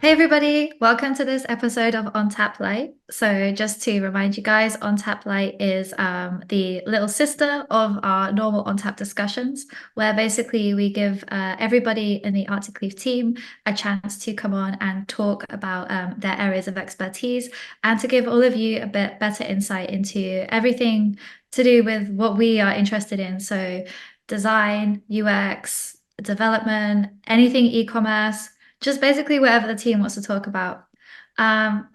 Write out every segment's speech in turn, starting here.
Hey everybody, welcome to this episode of OnTap Lite. So just to remind you guys, OnTap Lite is the little sister of our normal OnTap discussions, where basically we give everybody in the Arctic Leaf team a chance to come on and talk about their areas of expertise and to give all of you a bit better insight into everything to do with what we are interested in. So design, UX, development, anything e-commerce, just basically whatever the team wants to talk about.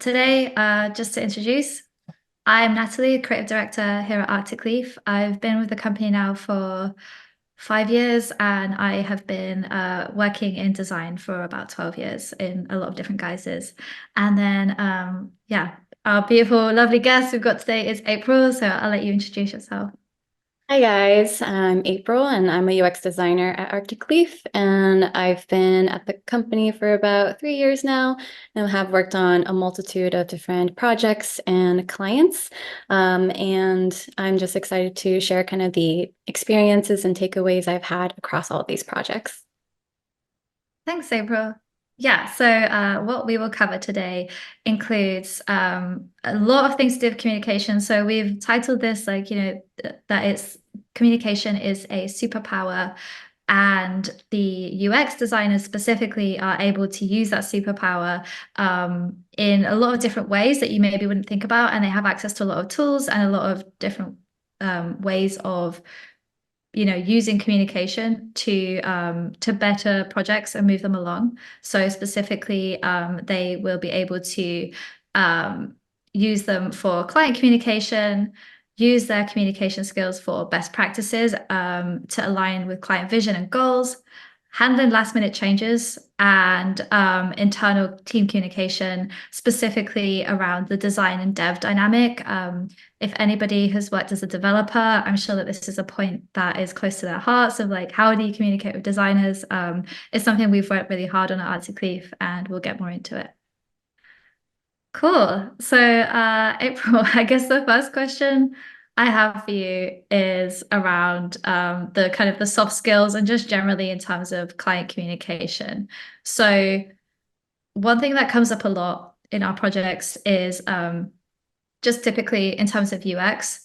Today, just to introduce, I'm Natalie, creative director here at Arctic Leaf. I've been with the company now for 5 years, and I have been working in design for about 12 years in a lot of different guises. And then, yeah, our beautiful, lovely guest we've got today is April. So I'll let you introduce yourself. Hi guys, I'm April and I'm a UX designer at Arctic Leaf, and I've been at the company for about 3 years now and have worked on a multitude of different projects and clients. And I'm just excited to share kind of the experiences and takeaways I've had across all of these projects. Thanks, April. Yeah, so what we will cover today includes a lot of things to do with communication. So we've titled this like, that it's communication is a superpower, and the UX designers specifically are able to use that superpower in a lot of different ways that you maybe wouldn't think about. And they have access to a lot of tools and a lot of different ways of using communication to better projects and move them along. So specifically, they will be able to use them for client communication, use their communication skills for best practices to align with client vision and goals, handling last minute changes, and internal team communication, specifically around the design and dev dynamic. If anybody has worked as a developer, I'm sure that this is a point that is close to their hearts of like, how do you communicate with designers? It's something we've worked really hard on at Arctic Leaf, and we'll get more into it. Cool. So, April, I guess the first question I have for you is around the kind of the soft skills and just generally in terms of client communication. So, one thing that comes up a lot in our projects is just typically in terms of UX.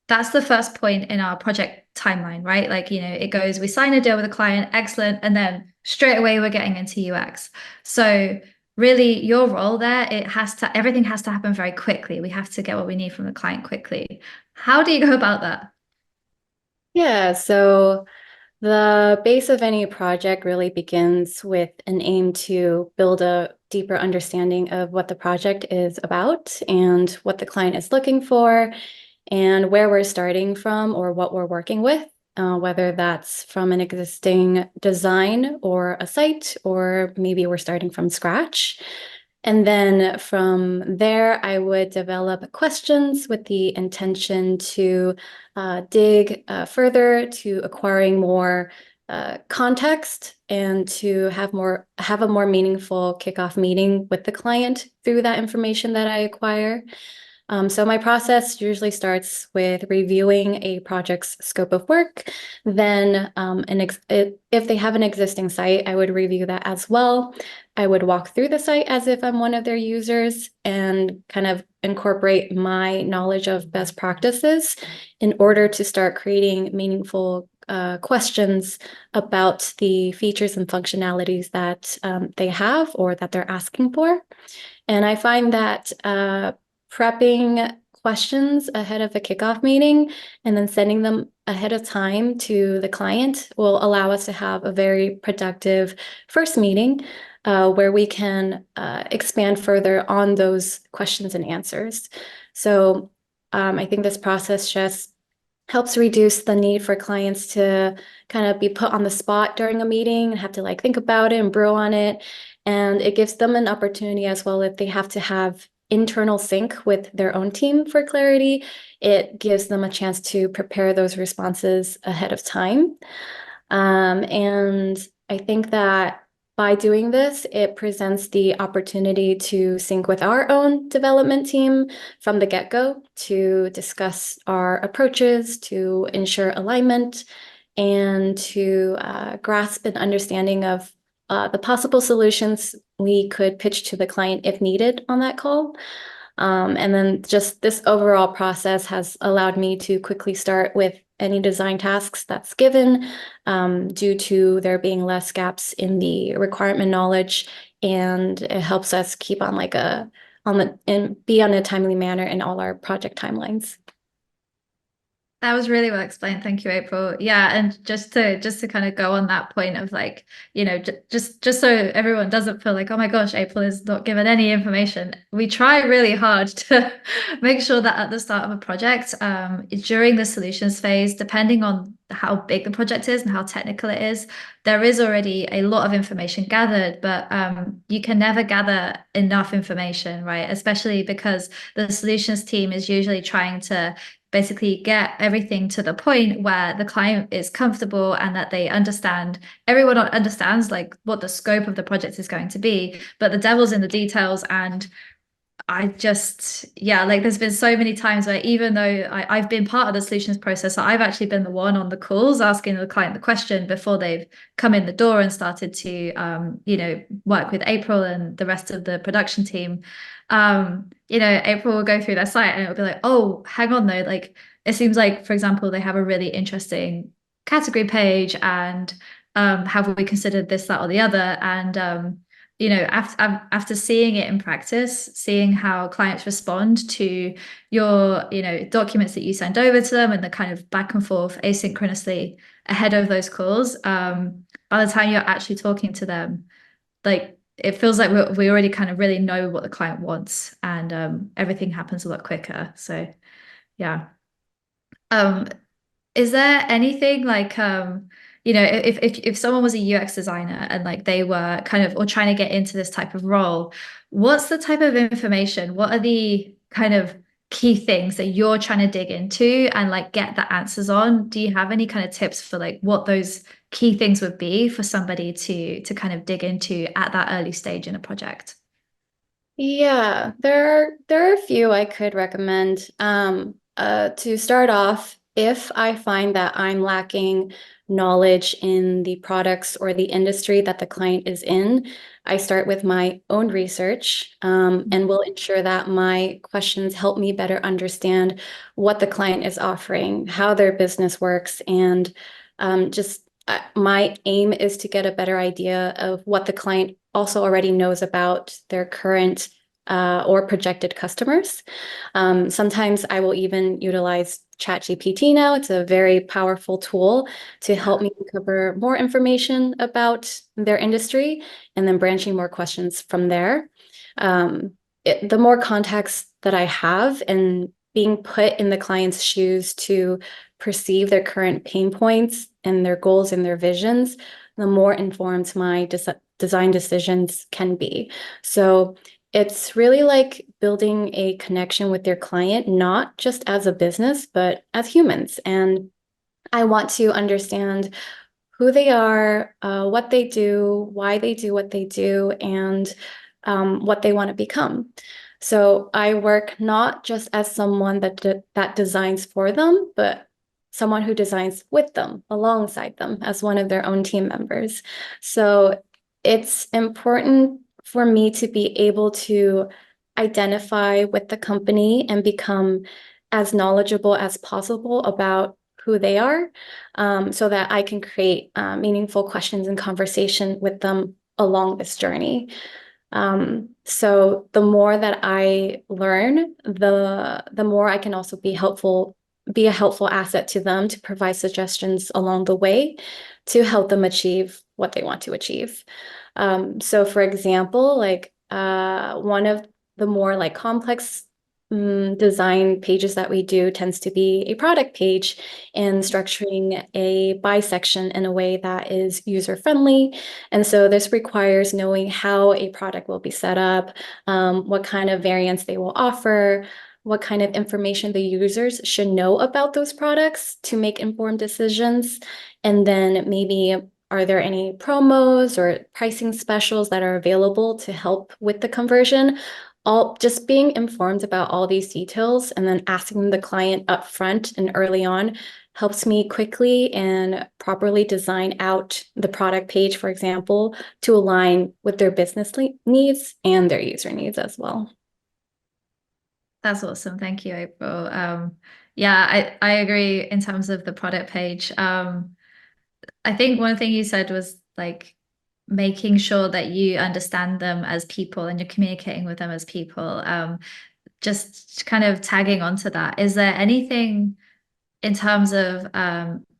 That's the first point in our project timeline, right? Like, it goes, we sign a deal with a client, excellent, and then straight away we're getting into UX. So really your role there, everything has to happen very quickly. We have to get what we need from the client quickly. How do you go about that? Yeah, so the base of any project really begins with an aim to build a deeper understanding of what the project is about and what the client is looking for and where we're starting from or what we're working with, whether that's from an existing design or a site, or maybe we're starting from scratch. And then from there, I would develop questions with the intention to dig further to acquiring more context and to have a more meaningful kickoff meeting with the client through that information that I acquire. So my process usually starts with reviewing a project's scope of work. Then if they have an existing site, I would review that as well. I would walk through the site as if I'm one of their users and kind of incorporate my knowledge of best practices in order to start creating meaningful questions about the features and functionalities that they have or that they're asking for. And I find that prepping questions ahead of the kickoff meeting and then sending them ahead of time to the client will allow us to have a very productive first meeting where we can expand further on those questions and answers. So I think this process just helps reduce the need for clients to kind of be put on the spot during a meeting and have to like think about it and brew on it. And it gives them an opportunity as well if they have to have internal sync with their own team for clarity. It gives them a chance to prepare those responses ahead of time. And I think that by doing this, it presents the opportunity to sync with our own development team from the get-go to discuss our approaches, to ensure alignment, and to grasp an understanding of the possible solutions we could pitch to the client if needed on that call. And then just this overall process has allowed me to quickly start with any design tasks that's given, due to there being less gaps in the requirement knowledge, and it helps us keep on like a on the and be on a timely manner in all our project timelines. That was really well explained. Thank you, April. Yeah, and just to kind of go on that point of like, just so everyone doesn't feel like, oh my gosh, April is not given any information. We try really hard to make sure that at the start of a project, during the solutions phase, depending on how big the project is and how technical it is, there is already a lot of information gathered, but you can never gather enough information, right? Especially because the solutions team is usually trying to basically get everything to the point where the client is comfortable and that they understand, everyone understands like what the scope of the project is going to be, but the devil's in the details. And yeah, like there's been so many times where even though I've been part of the solutions process, so I've actually been the one on the calls asking the client the question before they've come in the door and started to, work with April and the rest of the production team. April will go through their site and it'll be like, oh, hang on though, like it seems like, for example, they have a really interesting category page and have we considered this, that, or the other? And after seeing it in practice, seeing how clients respond to your, documents that you send over to them and the kind of back and forth asynchronously ahead of those calls, by the time you're actually talking to them, like it feels like we already kind of really know what the client wants and everything happens a lot quicker. So yeah. Um, is there anything like if someone was a UX designer and like they were kind of or trying to get into this type of role, what's the type of information? What are the kind of key things that you're trying to dig into and like get the answers on? Do you have any kind of tips for like what those key things would be for somebody to kind of dig into at that early stage in a project? Yeah, there are a few I could recommend. To start off, if I find that I'm lacking knowledge in the products or the industry that the client is in, I start with my own research, and will ensure that my questions help me better understand what the client is offering, how their business works, and just my aim is to get a better idea of what the client also already knows about their current or projected customers. Sometimes I will even utilize ChatGPT now. It's a very powerful tool to help me uncover more information about their industry and then branching more questions from there. The more context that I have and being put in the client's shoes to perceive their current pain points and their goals and their visions, the more informed my design decisions can be. So it's really like building a connection with your client, not just as a business, but as humans. And I want to understand who they are, what they do, why they do what they do, and what they want to become. So I work not just as someone that designs for them, but someone who designs with them, alongside them, as one of their own team members. So it's important for me to be able to identify with the company and become as knowledgeable as possible about who they are, so that I can create meaningful questions and conversation with them along this journey. So the more that I learn, the more I can also be a helpful asset to them to provide suggestions along the way to help them achieve what they want to achieve. So for example, like one of the more like complex design pages that we do tends to be a product page, and structuring a buy section in a way that is user friendly. And so this requires knowing how a product will be set up, what kind of variants they will offer, what kind of information the users should know about those products to make informed decisions. And then maybe are there any promos or pricing specials that are available to help with the conversion? All just being informed about all these details and then asking the client up front and early on helps me quickly and properly design out the product page, for example, to align with their business needs and their user needs as well. That's awesome. Thank you, April. Yeah, I agree in terms of the product page. I think one thing you said was like making sure that you understand them as people and you're communicating with them as people. Just kind of tagging onto that. Is there anything in terms of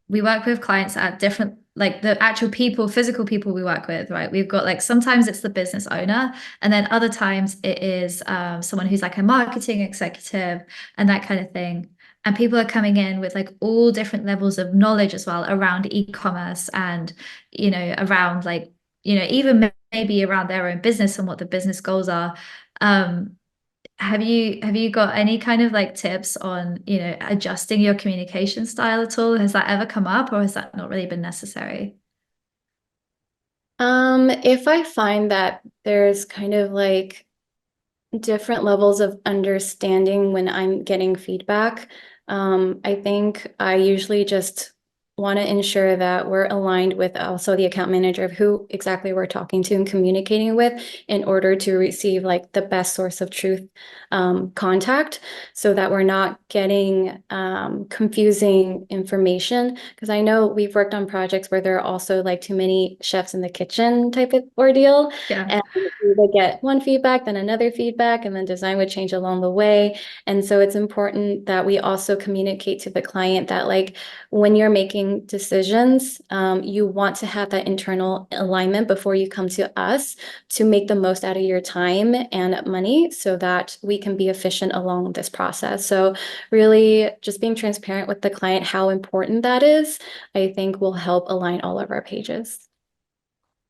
we work with clients at different like the actual people, physical people we work with, right? We've got like sometimes it's the business owner, and then other times it is someone who's like a marketing executive and that kind of thing. And people are coming in with like all different levels of knowledge as well around e-commerce and, around like, even maybe around their own business and what the business goals are. Um, have you got any kind of like tips on, adjusting your communication style at all? Has that ever come up or has that not really been necessary? If I find that there's kind of like different levels of understanding when I'm getting feedback. I think I usually just want to ensure that we're aligned with also the account manager of who exactly we're talking to and communicating with in order to receive like the best source of truth contact so that we're not getting confusing information. Because I know we've worked on projects where there are also like too many chefs in the kitchen type of ordeal. Yeah. And we would get one feedback, then another feedback, and then design would change along the way. And so it's important that we also communicate to the client that, like, when you're making decisions, you want to have that internal alignment before you come to us to make the most out of your time and money so that we can be efficient along this process. So, really, just being transparent with the client how important that is, I think will help align all of our pages.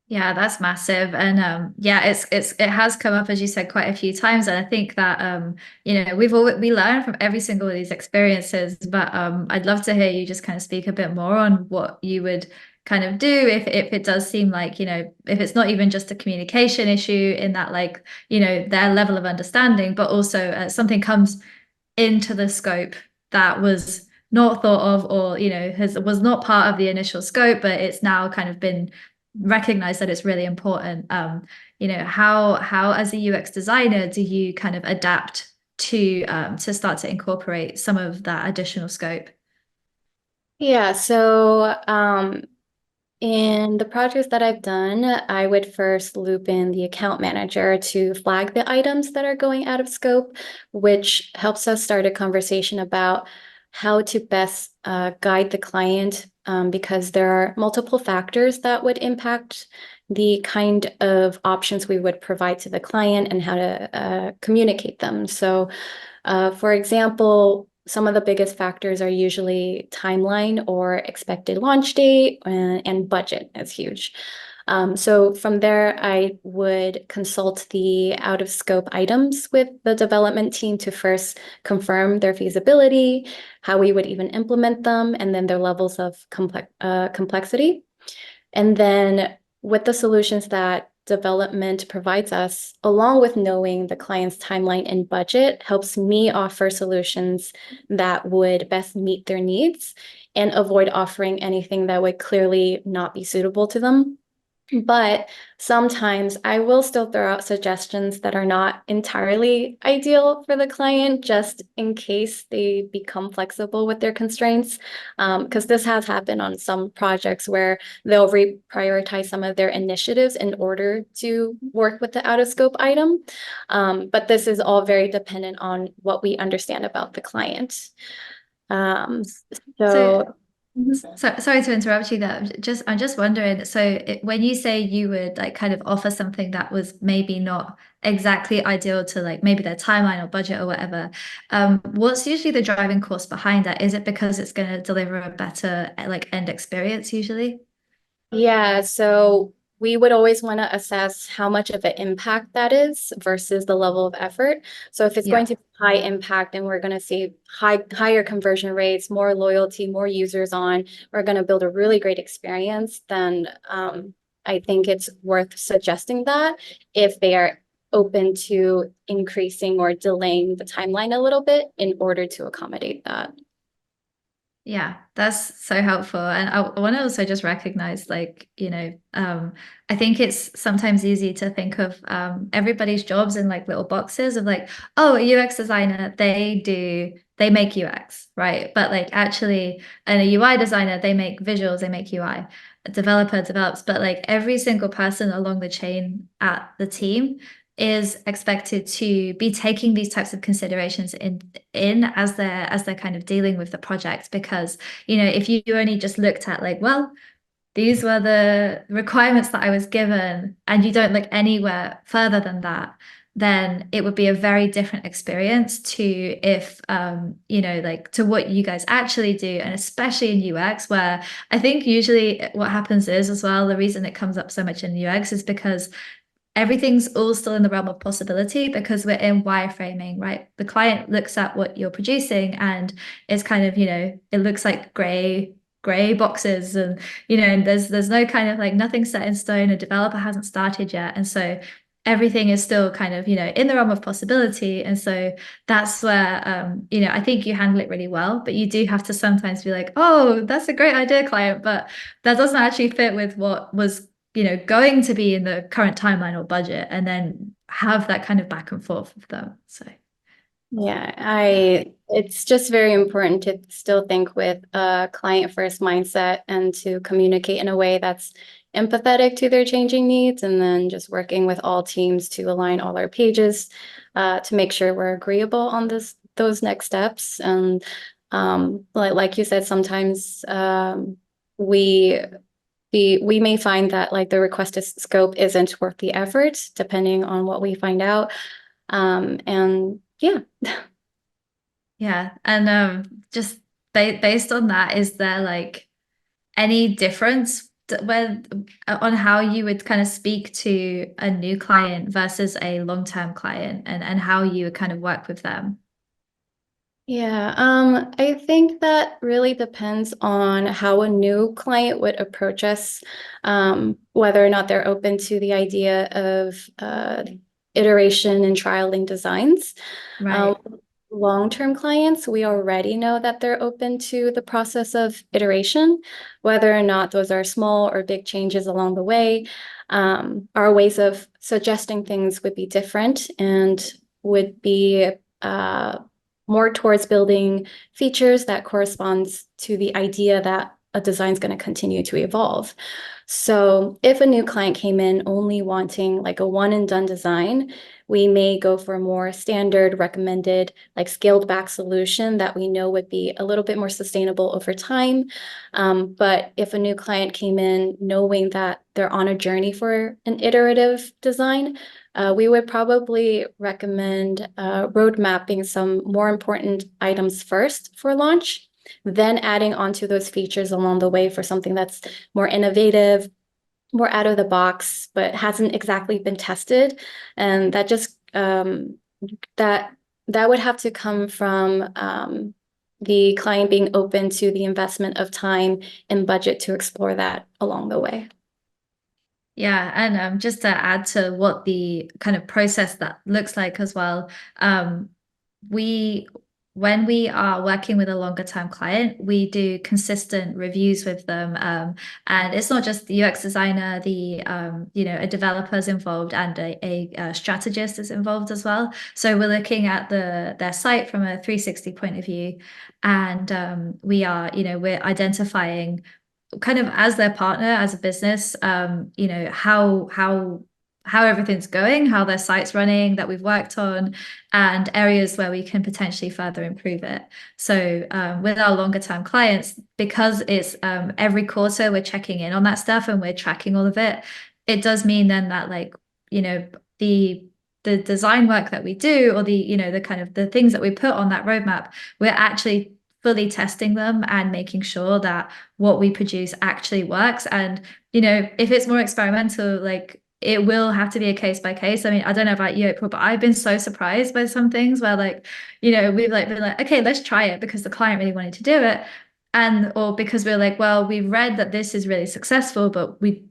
Yeah, that's massive. And yeah, it has come up, as you said, quite a few times. And I think that we learn from every single of these experiences, but I'd love to hear you just kind of speak a bit more on what you would kind of do if it does seem like, if it's not even just a communication issue in that like, their level of understanding, but also something comes into the scope that was not thought of or has was not part of the initial scope, but it's now kind of been recognized that it's really important. How as a UX designer do you kind of adapt to start to incorporate some of that additional scope? Yeah, so in the projects that I've done, I would first loop in the account manager to flag the items that are going out of scope, which helps us start a conversation about how to best guide the client because there are multiple factors that would impact the kind of options we would provide to the client and how to communicate them. So, for example, some of the biggest factors are usually timeline or expected launch date and budget is huge. So from there, I would consult the out of scope items with the development team to first confirm their feasibility, how we would even implement them, and then their levels of complexity. And then with the solutions that development provides us, along with knowing the client's timeline and budget, helps me offer solutions that would best meet their needs and avoid offering anything that would clearly not be suitable to them. But sometimes I will still throw out suggestions that are not entirely ideal for the client, just in case they become flexible with their constraints. Because this has happened on some projects where they'll reprioritize some of their initiatives in order to work with the out of scope item. But this is all very dependent on what we understand about the client. Um, So so So sorry to interrupt you there. I'm just wondering, so when you say you would like kind of offer something that was maybe not exactly ideal to like maybe their timeline or budget or whatever, what's usually the driving force behind that? Is it because it's going to deliver a better like end experience usually? yeah, so we would always want to assess how much of an impact that is versus the level of effort. So if it's going Yeah. to be high impact and we're going to see higher conversion rates, more loyalty, more users on, we're going to build a really great experience, then I think it's worth suggesting that if they are open to increasing or delaying the timeline a little bit in order to accommodate that. Yeah, that's so helpful. And I want to also just recognize, like, I think it's sometimes easy to think of everybody's jobs in like little boxes of like, oh, a UX designer, they make UX, right? But like actually, and a UI designer, they make visuals, they make UI. A developer develops, but like every single person along the chain at the team is expected to be taking these types of considerations in as they're kind of dealing with the project because if you only just looked at like, well, these were the requirements that I was given and you don't look anywhere further than that, then it would be a very different experience to if like to what you guys actually do, and especially in UX, where I think usually what happens is as well, the reason it comes up so much in UX is because everything's all still in the realm of possibility because we're in wireframing, right? The client looks at what you're producing and it's kind of, it looks like gray boxes, and and there's no kind of like nothing set in stone. A developer hasn't started yet. And so everything is still kind of, in the realm of possibility. And so that's where I think you handle it really well, but you do have to sometimes be like, oh, that's a great idea, client, but that doesn't actually fit with what was going to be in the current timeline or budget, and then have that kind of back and forth with them. So, Yeah, it's just very important to still think with a client first mindset and to communicate in a way that's empathetic to their changing needs, and then just working with all teams to align all our pages to make sure we're agreeable on those next steps. And like you said, sometimes we we may find that like the requested scope isn't worth the effort, depending on what we find out. And yeah. yeah. And just based on that, is there like any difference when on how you would kind of speak to a new client versus a long-term client, and how you would kind of work with them? Yeah, I think that really depends on how a new client would approach us, whether or not they're open to the idea of iteration and trialing designs. Um, Right. Long-term clients, we already know that they're open to the process of iteration, whether or not those are small or big changes along the way. Our ways of suggesting things would be different and would be more towards building features that corresponds to the idea that a design is going to continue to evolve. So if a new client came in only wanting like a one and done design, we may go for a more standard recommended, like scaled back solution that we know would be a little bit more sustainable over time. But if a new client came in knowing that they're on a journey for an iterative design, we would probably recommend road mapping some more important items first for launch, then adding onto those features along the way for something that's more innovative, more out of the box, but hasn't exactly been tested. And that just that that would have to come from the client being open to the investment of time and budget to explore that along the way. Yeah, and just to add to what the kind of process that looks like as well, we when we are working with a longer term client, we do consistent reviews with them, and it's not just the UX designer, the a developer's involved, and a strategist is involved as well. So we're looking at their site from a 360 point of view, and we are we're identifying kind of as their partner, as a business, how everything's going, how their site's running that we've worked on, and areas where we can potentially further improve it. So with our longer term clients, because it's every quarter we're checking in on that stuff and we're tracking all of it, it does mean then that like, you know, the the design work that we do, or the kind of the things that we put on that roadmap, we're actually fully testing them and making sure that what we produce actually works. And if it's more experimental, like it will have to be a case by case. I mean, I don't know about you, April, but I've been so surprised by some things where like, we've like been like, okay, let's try it because the client really wanted to do it. And or because we're like, well, we've read that this is really successful, but we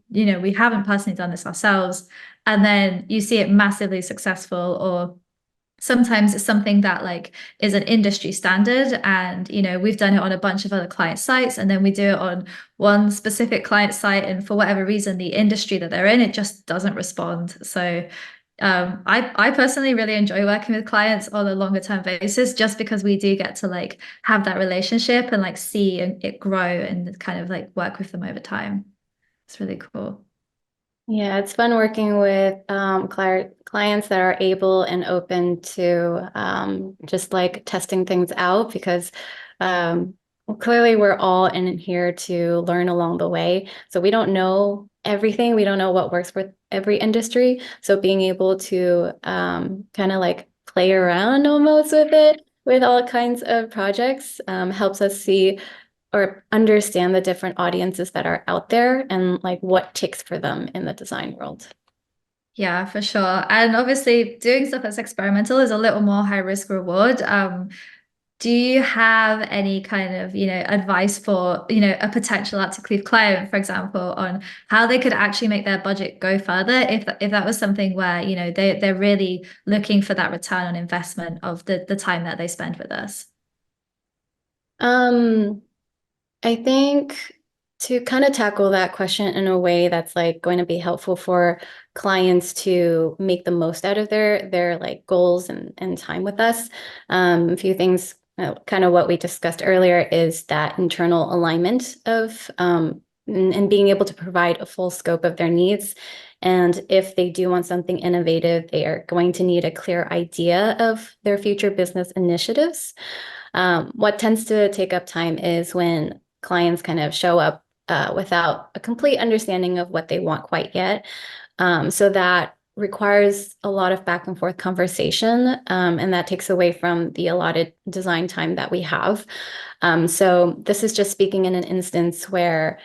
haven't personally done this ourselves. And then you see it massively successful, or sometimes it's something that like is an industry standard, and we've done it on a bunch of other client sites, and then we do it on one specific client site, and for whatever reason the industry that they're in, it just doesn't respond. So I personally really enjoy working with clients on a longer term basis, just because we do get to like have that relationship and like see it grow and kind of like work with them over time. It's really cool. Yeah, it's fun working with clients that are able and open to just like testing things out because well, clearly we're all in here to learn along the way. So we don't know everything. We don't know what works for every industry. So being able to kind of like play around almost with it, with all kinds of projects, helps us see or understand the different audiences that are out there and like what ticks for them in the design world. Yeah, for sure. And obviously, doing stuff that's experimental is a little more high risk reward. Do you have any kind of, advice for, a potential Art to Cleave client, for example, on how they could actually make their budget go further if that was something where, they're really looking for that return on investment of the time that they spend with us? Um, I think to kind of tackle that question in a way that's like going to be helpful for clients to make the most out of their like goals and time with us. A few things, kind of what we discussed earlier is that internal alignment of and being able to provide a full scope of their needs. And if they do want something innovative, they are going to need a clear idea of their future business initiatives. What tends to take up time is when clients kind of show up without a complete understanding of what they want quite yet. So that requires a lot of back and forth conversation, and that takes away from the allotted design time that we have. So this is just speaking in an instance where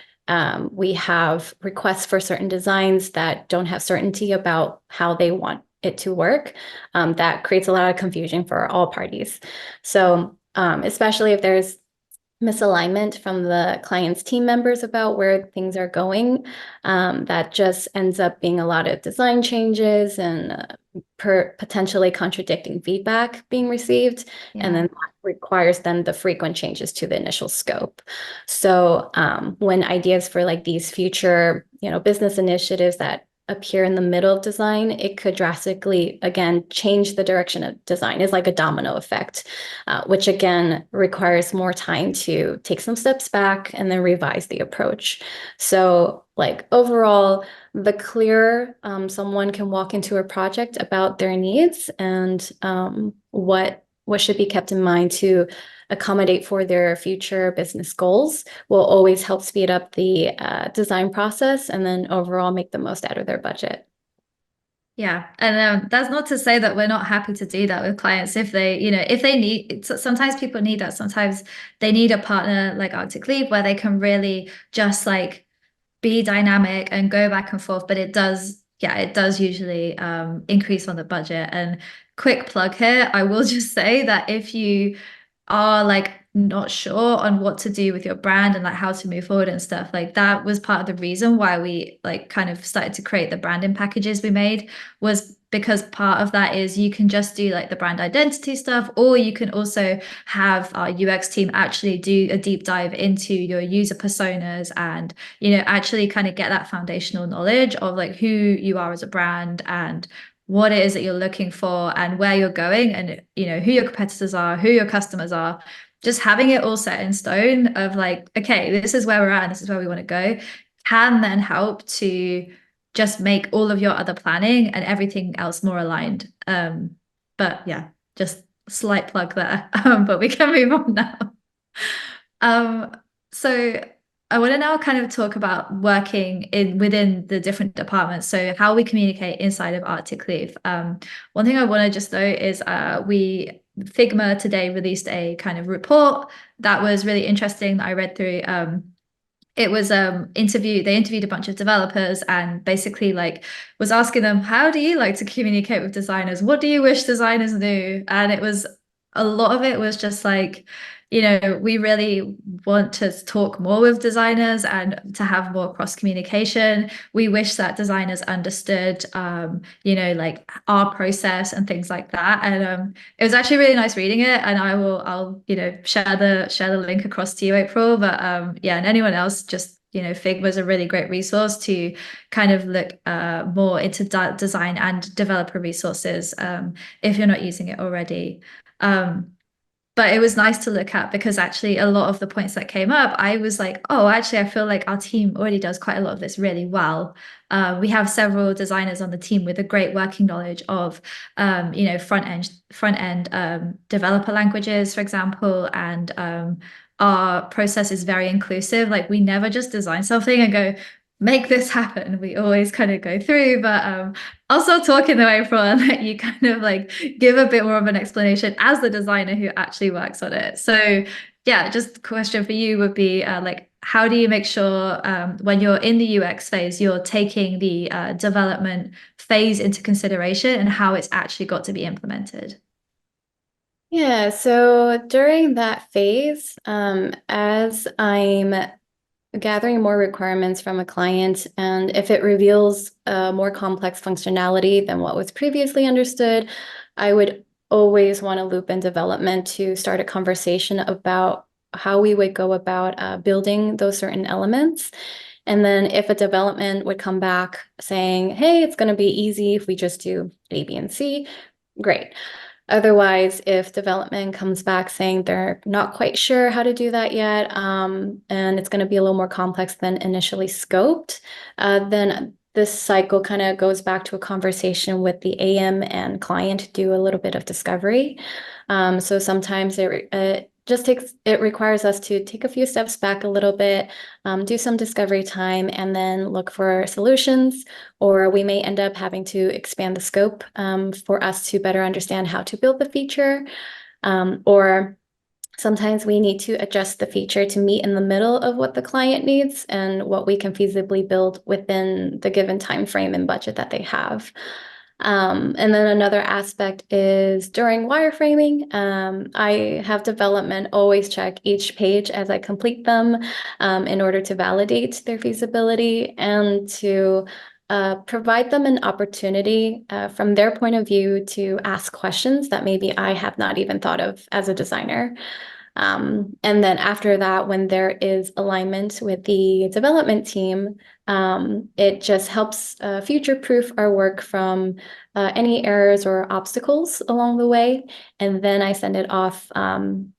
we have requests for certain designs that don't have certainty about how they want it to work. That creates a lot of confusion for all parties. So especially if there's misalignment from the client's team members about where things are going. That just ends up being a lot of design changes and potentially contradicting feedback being received. And Yeah. then that requires then the frequent changes to the initial scope. So when ideas for like these future, business initiatives that appear in the middle of design, it could drastically, again, change the direction of design. It's like a domino effect, which again requires more time to take some steps back and then revise the approach. So, like overall, the clearer someone can walk into a project about their needs and what should be kept in mind to accommodate for their future business goals will always help speed up the design process and then overall make the most out of their budget. Yeah, and that's not to say that we're not happy to do that with clients if they, if they need. Sometimes people need that. Sometimes they need a partner like Arctic Leap where they can really just like be dynamic and go back and forth. But it does, yeah, it does usually increase on the budget. And quick plug here, I will just say that if you are like not sure on what to do with your brand and like how to move forward and stuff, like that was part of the reason why we like kind of started to create the branding packages we made, was because part of that is you can just do like the brand identity stuff, or you can also have our UX team actually do a deep dive into your user personas and actually kind of get that foundational knowledge of like who you are as a brand and what it is that you're looking for and where you're going, and who your competitors are, who your customers are. Just having it all set in stone of like, okay, this is where we're at and this is where we want to go, can then help to just make all of your other planning and everything else more aligned. But yeah, just slight plug there. But we can move on now. Um, so I want to now kind of talk about working in within the different departments. So how we communicate inside of Arctic Leaf. One thing I want to just note is we Figma today released a kind of report that was really interesting that I read through. It was they interviewed a bunch of developers and basically like was asking them, how do you like to communicate with designers? What do you wish designers knew? And it was a lot of it was just like, we really want to talk more with designers and to have more cross communication. We wish that designers understood, like our process and things like that. And it was actually really nice reading it. And I'll, share the link across to you, April. But yeah, and anyone else, just Figma is a really great resource to kind of look more into design and developer resources if you're not using it already. Um, but it was nice to look at because actually a lot of the points that came up, I was like, oh, actually, I feel like our team already does quite a lot of this really well. We have several designers on the team with a great working knowledge of, front end developer languages, for example, and our process is very inclusive. Like we never just design something and go, make this happen. We always kind of go through, but I'll start talking the way for and let you kind of like give a bit more of an explanation as the designer who actually works on it. So yeah, just a question for you would be like, how do you make sure when you're in the UX phase, you're taking the development phase into consideration and how it's actually got to be implemented? Yeah, so during that phase, as I'm gathering more requirements from a client, and if it reveals a more complex functionality than what was previously understood, I would always want to loop in development to start a conversation about how we would go about building those certain elements. And then if a development would come back saying, hey, it's going to be easy if we just do A, B, and C, great. Otherwise, if development comes back saying they're not quite sure how to do that yet, and it's going to be a little more complex than initially scoped, then this cycle kind of goes back to a conversation with the AM and client to do a little bit of discovery. So sometimes it requires us to take a few steps back a little bit, do some discovery time, and then look for solutions. Or we may end up having to expand the scope for us to better understand how to build the feature. Or sometimes we need to adjust the feature to meet in the middle of what the client needs and what we can feasibly build within the given time frame and budget that they have. And then another aspect is during wireframing, I have development always check each page as I complete them in order to validate their feasibility and to provide them an opportunity from their point of view to ask questions that maybe I have not even thought of as a designer. And then after that, when there is alignment with the development team, it just helps future-proof our work from any errors or obstacles along the way. And then I send it off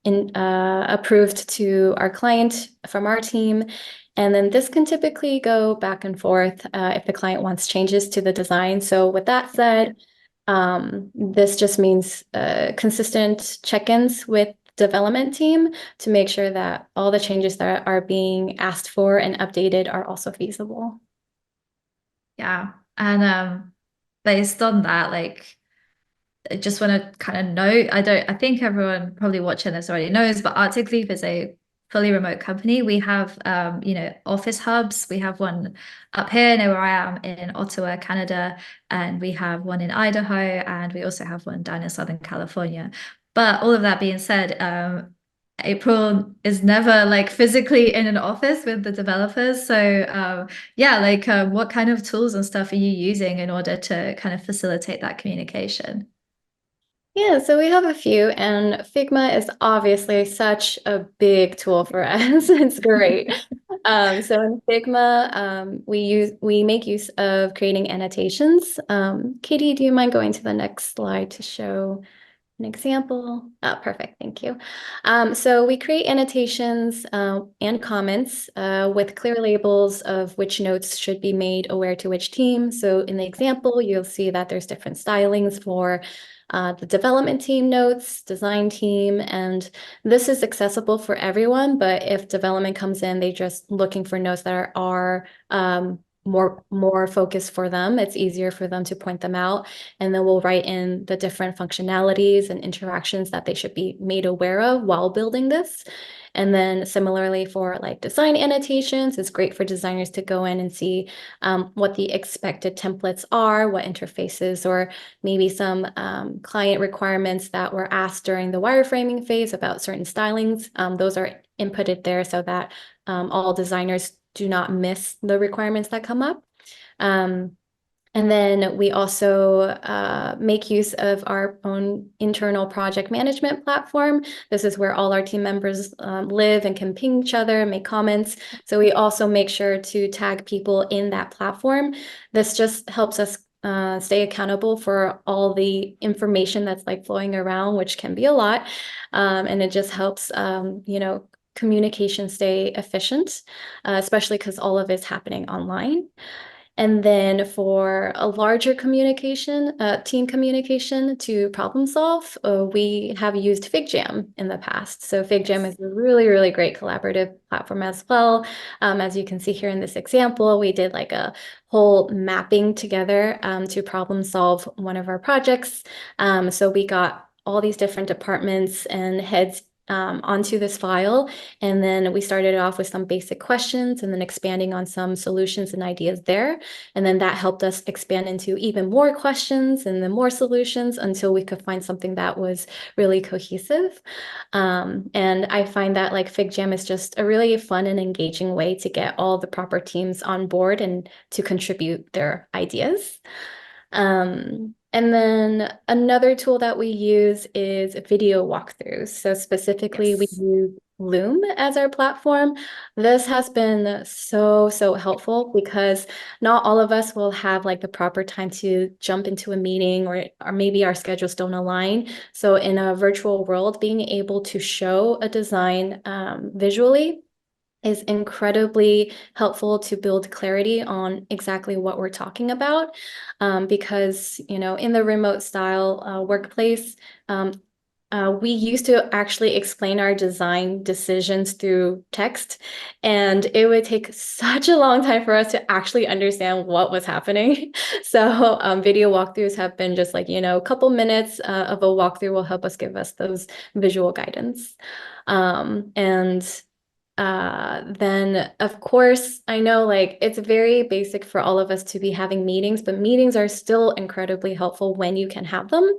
approved to our client from our team. And then this can typically go back and forth if the client wants changes to the design. So with that said, this just means consistent check-ins with development team to make sure that all the changes that are being asked for and updated are also feasible. Yeah. And based on that, like I just want to kind of note, I think everyone probably watching this already knows, but Arctic Leaf is a fully remote company. We have office hubs. We have one up here near where I am in Ottawa, Canada, and we have one in Idaho, and we also have one down in Southern California. But all of that being said, April is never like physically in an office with the developers. So yeah, like what kind of tools and stuff are you using in order to kind of facilitate that communication? Yeah, so we have a few, and Figma is obviously such a big tool for us. It's great. So in Figma, we make use of creating annotations. Katie, do you mind going to the next slide to show an example? Oh, perfect. Thank you. So we create annotations and comments with clear labels of which notes should be made aware to which team. So in the example, you'll see that there's different stylings for the development team notes, design team, and this is accessible for everyone. But if development comes in, they just looking for notes that are more focus for them. It's easier for them to point them out. And then we'll write in the different functionalities and interactions that they should be made aware of while building this. And then similarly for like design annotations, it's great for designers to go in and see what the expected templates are, what interfaces, or maybe some client requirements that were asked during the wireframing phase about certain stylings. Those are inputted there so that all designers do not miss the requirements that come up. Um, and then we also make use of our own internal project management platform. This is where all our team members live and can ping each other, make comments. So we also make sure to tag people in that platform. This just helps us stay accountable for all the information that's like flowing around, which can be a lot. And it just helps, communication stay efficient, especially because all of it's happening online. And then for a larger communication, team communication to problem solve, we have used FigJam in the past. So FigJam is a really, really great collaborative platform as well. As you can see here in this example, we did like a whole mapping together to problem solve one of our projects. So we got all these different departments and heads onto this file. And then we started off with some basic questions and then expanding on some solutions and ideas there. And then that helped us expand into even more questions and then more solutions until we could find something that was really cohesive. And I find that like FigJam is just a really fun and engaging way to get all the proper teams on board and to contribute their ideas. And then another tool that we use is video walkthroughs. So specifically, we Yes. use Loom as our platform. This has been so, so helpful because not all of us will have like the proper time to jump into a meeting or maybe our schedules don't align. So in a virtual world, being able to show a design visually is incredibly helpful to build clarity on exactly what we're talking about. Because, in the remote style workplace, we used to actually explain our design decisions through text, and it would take such a long time for us to actually understand what was happening. So, video walkthroughs have been just like, a couple minutes of a walkthrough will help us give us those visual guidance. And then of course, I know like it's very basic for all of us to be having meetings, but meetings are still incredibly helpful when you can have them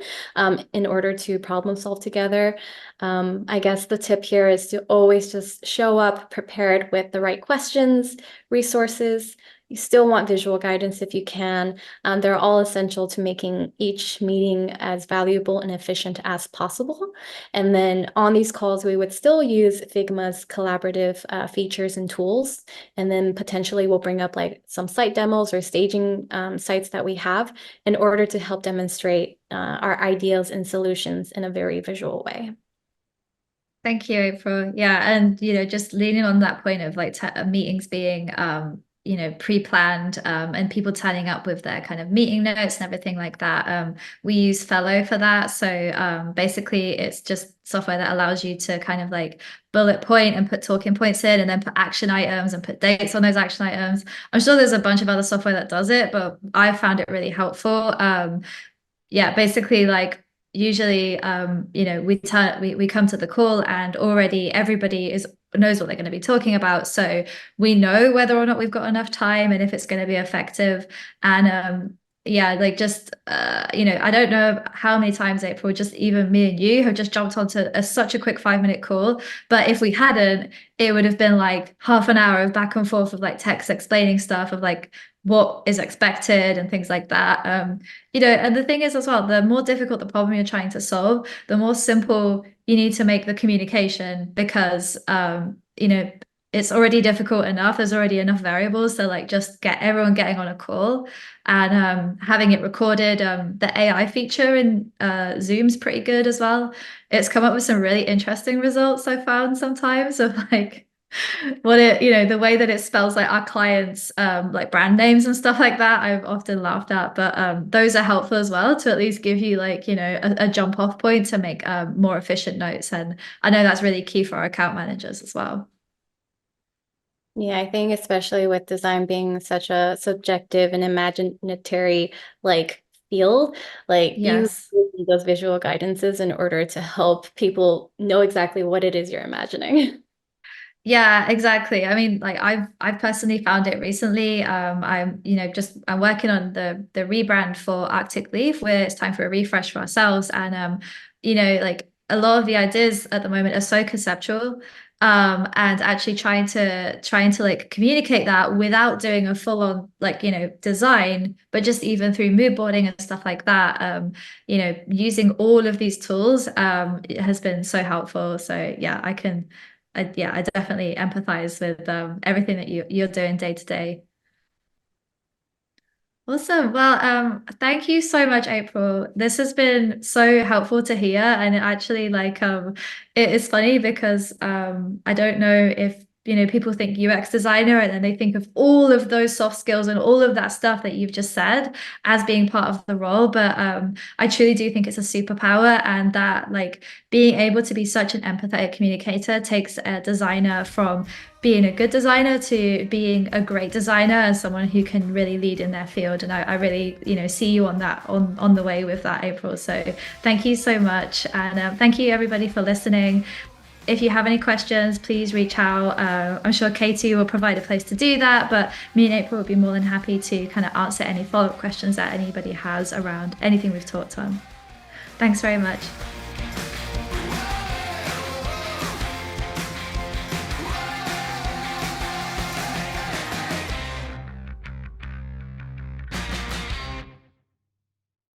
in order to problem solve together. I guess the tip here is to always just show up prepared with the right questions, resources. You still want visual guidance if you can. They're all essential to making each meeting as valuable and efficient as possible. And then on these calls, we would still use Figma's collaborative features and tools. And then potentially we'll bring up like some site demos or staging sites that we have in order to help demonstrate our ideas and solutions in a very visual way. Thank you, April. Yeah, and just leaning on that point of like meetings being pre-planned and people turning up with their kind of meeting notes and everything like that. We use Fellow for that. So basically it's just software that allows you to kind of like bullet point and put talking points in and then put action items and put dates on those action items. I'm sure there's a bunch of other software that does it, but I found it really helpful. Yeah, basically like usually we come to the call and already everybody is knows what they're going to be talking about, so we know whether or not we've got enough time and if it's going to be effective. And yeah, like just I don't know how many times, April, just even me and you have just jumped onto such a quick 5-minute call, but if we hadn't, it would have been like half an hour of back and forth of like text explaining stuff of like what is expected and things like that. And the thing is as well, the more difficult the problem you're trying to solve, the more simple you need to make the communication, because it's already difficult enough. There's already enough variables. So like just get everyone getting on a call and having it recorded. The AI feature in Zoom's pretty good as well. It's come up with some really interesting results I found sometimes of like the way that it spells like our clients like brand names and stuff like that. I've often laughed at, but those are helpful as well to at least give you like a jump off point to make more efficient notes. And I know that's really key for our account managers as well. Yeah, I think especially with design being such a subjective and imaginatory like field, like you Yes. need those visual guidances in order to help people know exactly what it is you're imagining. Yeah, exactly. I mean, like I've personally found it recently. I'm just I'm working on the rebrand for Arctic Leaf, where it's time for a refresh for ourselves. And like a lot of the ideas at the moment are so conceptual. And actually trying to like communicate that without doing a full on like design, but just even through mood boarding and stuff like that. Using all of these tools it has been so helpful. So yeah, I definitely empathize with everything that you're doing day to day. Awesome. Well, thank you so much, April. This has been so helpful to hear. And it actually it is funny because I don't know if people think UX designer and then they think of all of those soft skills and all of that stuff that you've just said as being part of the role. But I truly do think it's a superpower, and that like being able to be such an empathetic communicator takes a designer from being a good designer to being a great designer and someone who can really lead in their field. And I really, see you on that on the way with that, April. So thank you so much, and thank you everybody for listening. If you have any questions, please reach out. I'm sure Katie will provide a place to do that, but me and April would be more than happy to kind of answer any follow-up questions that anybody has around anything we've talked on. Thanks very much.